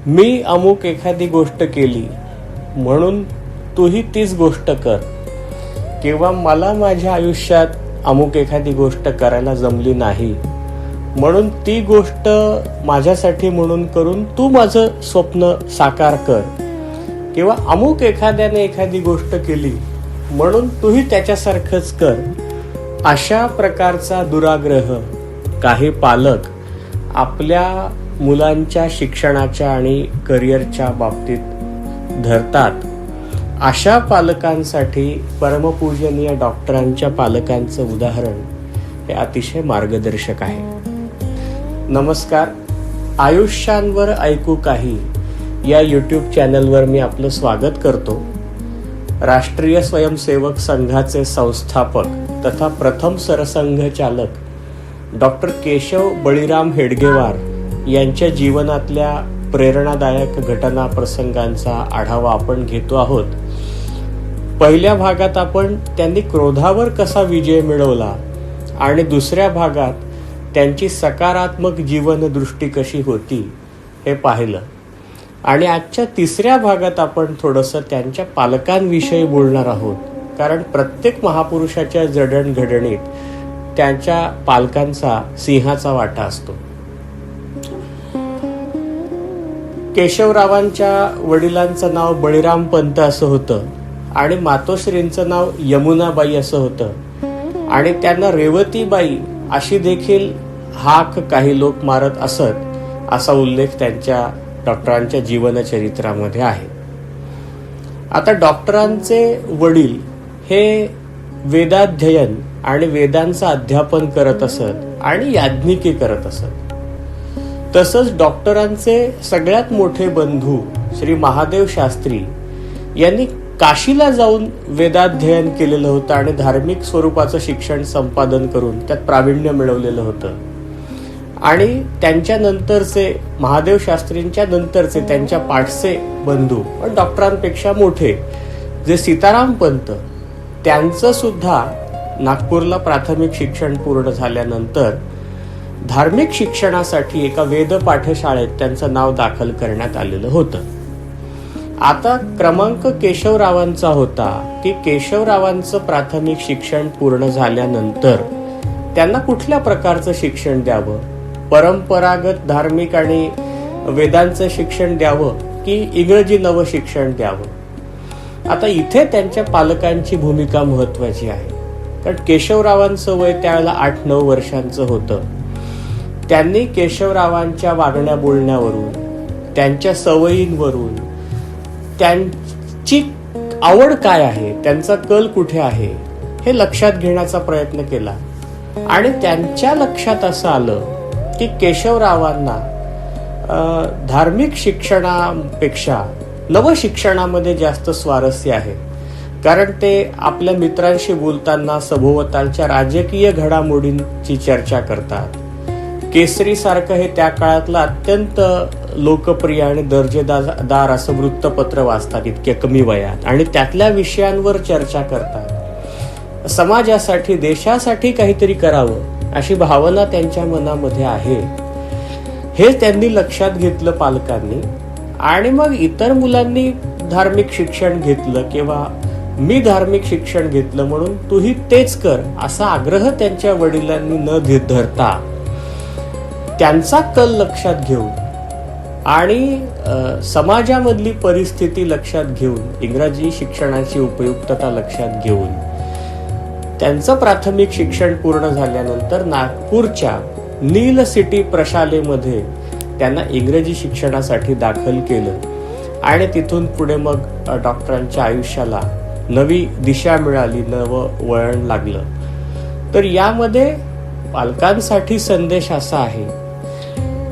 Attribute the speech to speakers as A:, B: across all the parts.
A: मी अमुक एखादी गोष्ट केली म्हणून तूही तीच गोष्ट कर, किंवा मला माझ्या आयुष्यात अमुक एखादी गोष्ट करायला जमली नाही म्हणून ती गोष्ट माझ्यासाठी म्हणून करून तू माझं स्वप्न साकार कर, किंवा अमुक एखाद्याने एखादी गोष्ट केली म्हणून तूही त्याच्यासारखंच कर, अशा प्रकारचा दुराग्रह काही पालक आपल्या मुलांच्या शिक्षणाच्या आणि करिअरच्या बाबतीत धरतात. अशा पालकांसाठी परमपूजनीय डॉक्टरांच्या पालकांचं उदाहरण हे अतिशय मार्गदर्शक आहे. नमस्कार, आयुष्यांवर ऐकू काही या यूट्यूब चॅनलवर मी आपलं स्वागत करतो. राष्ट्रीय स्वयंसेवक संघाचे संस्थापक तथा प्रथम सरसंघचालक डॉक्टर केशव बळीराम हेडगेवार यांच्या जीवनातल्या प्रेरणादायक घटना प्रसंगांचा आढावा आपण घेतो आहोत. पहिल्या भागात आपण त्यांनी क्रोधावर कसा विजय मिळवला आणि दुसऱ्या भागात त्यांची सकारात्मक जीवनदृष्टी कशी होती हे पाहिलं. आणि आजच्या तिसऱ्या भागात आपण थोडंसं त्यांच्या पालकांविषयी बोलणार आहोत, कारण प्रत्येक महापुरुषाच्या जडणघडणीत त्यांच्या पालकांचा सिंहाचा वाटा असतो. केशवरावांच्या वडिलांचं नाव बळीराम पंत असं होतं आणि मातोश्रींचं नाव यमुनाबाई असं होतं, आणि त्यांना रेवतीबाई अशी देखील हाक काही लोक मारत असत, असा उल्लेख त्यांच्या डॉक्टरांच्या जीवनचरित्रामध्ये आहे. आता डॉक्टरांचे वडील हे वेदाध्ययन आणि वेदांचं अध्यापन करत असत आणि याज्ञिकी करत असत. तसंच डॉक्टरांचे सगळ्यात मोठे बंधू श्री महादेव शास्त्री यांनी काशीला जाऊन वेदाध्ययन केलेलं होतं आणि धार्मिक स्वरूपाचं शिक्षण संपादन करून त्यात प्रावीण्य मिळवलेलं होतं. आणि त्यांच्या नंतरचे महादेव शास्त्रींच्या नंतरचे त्यांच्या पाठचे बंधू पण डॉक्टरांपेक्षा मोठे जे सीताराम पंत, त्यांचं सुद्धा नागपूरला प्राथमिक शिक्षण पूर्ण झाल्यानंतर धार्मिक शिक्षणासाठी एका वेद पाठशाळेत त्यांचं नाव दाखल करण्यात आलेलं होतं. आता क्रमांक केशवरावांचा होता की केशवरावांचं प्राथमिक शिक्षण पूर्ण झाल्यानंतर त्यांना कुठल्या प्रकारचं शिक्षण द्यावं, परंपरागत धार्मिक आणि वेदांचं शिक्षण द्यावं की इंग्रजी नवं शिक्षण द्यावं. आता इथे त्यांच्या पालकांची भूमिका महत्वाची आहे, कारण केशवरावांचं वय त्यावेळेला 8-9 वर्षांचं होतं. त्यांनी केशवरावांच्या वागण्या बोलण्यावरून, त्यांच्या सवयींवरून, त्यांची आवड काय आहे, त्यांचा कल कुठे आहे हे लक्षात घेण्याचा प्रयत्न केला. आणि त्यांच्या लक्षात असं आलं की केशवरावांना धार्मिक शिक्षणापेक्षा नव शिक्षणामध्ये जास्त स्वारस्य आहे, कारण ते आपल्या मित्रांशी बोलताना सभोवतालच्या राजकीय घडामोडींची चर्चा करतात. केसरी सारखं हे त्या काळातलं अत्यंत लोकप्रिय आणि दर्जेदार असं वृत्तपत्र वाचतात इतक्या कमी वयात, आणि त्यातल्या विषयांवर चर्चा करतात. समाजासाठी, देशासाठी काहीतरी करावं अशी भावना त्यांच्या मनामध्ये आहे. हे त्यांनी लक्षात घेतलं पालकांनी. आणि मग इतर मुलांनी धार्मिक शिक्षण घेतलं किंवा मी धार्मिक शिक्षण घेतलं म्हणून तूही तेच कर असा आग्रह त्यांच्या वडिलांनी न धरता त्यांचा कल लक्षात घेऊन आणि समाजामधली परिस्थिती लक्षात घेऊन, इंग्रजी शिक्षणाची उपयुक्तता लक्षात घेऊन त्यांचं प्राथमिक शिक्षण पूर्ण झाल्यानंतर नागपूरच्या नील सिटी प्रशालेमध्ये त्यांना इंग्रजी शिक्षणासाठी दाखल केलं. आणि तिथून पुढे मग डॉक्टरांच्या आयुष्याला नवी दिशा मिळाली, नवं वळण लागलं. तर यामध्ये पालकांसाठी संदेश असा आहे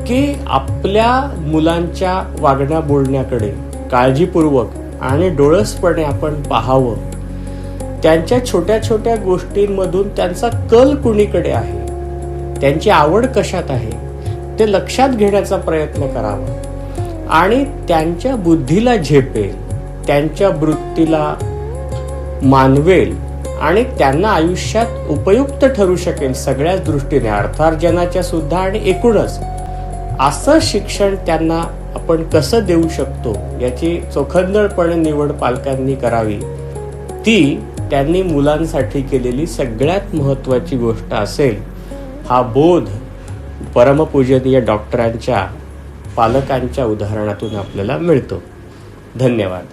A: की आपल्या मुलांच्या वागण्या बोलण्याकडे काळजीपूर्वक आणि डोळसपणे आपण पाहावं. त्यांच्या छोट्या छोट्या गोष्टींमधून त्यांचा कल कुणीकडे आहे, त्यांची आवड कशात आहे ते लक्षात घेण्याचा प्रयत्न करावा आणि त्यांच्या बुद्धीला झेपेल, त्यांच्या वृत्तीला मानवेल आणि त्यांना आयुष्यात उपयुक्त ठरू शकेल सगळ्याच दृष्टीने, अर्थार्जनाच्या सुद्धा आणि एकूणच असं शिक्षण त्यांना आपण कसं देऊ शकतो याची चोखंदळपणे निवड पालकांनी करावी. ती त्यांनी मुलांसाठी केलेली सगळ्यात महत्त्वाची गोष्ट असेल, हा बोध परमपूजनीय डॉक्टरांच्या पालकांच्या उदाहरणातून आपल्याला मिळतो. धन्यवाद.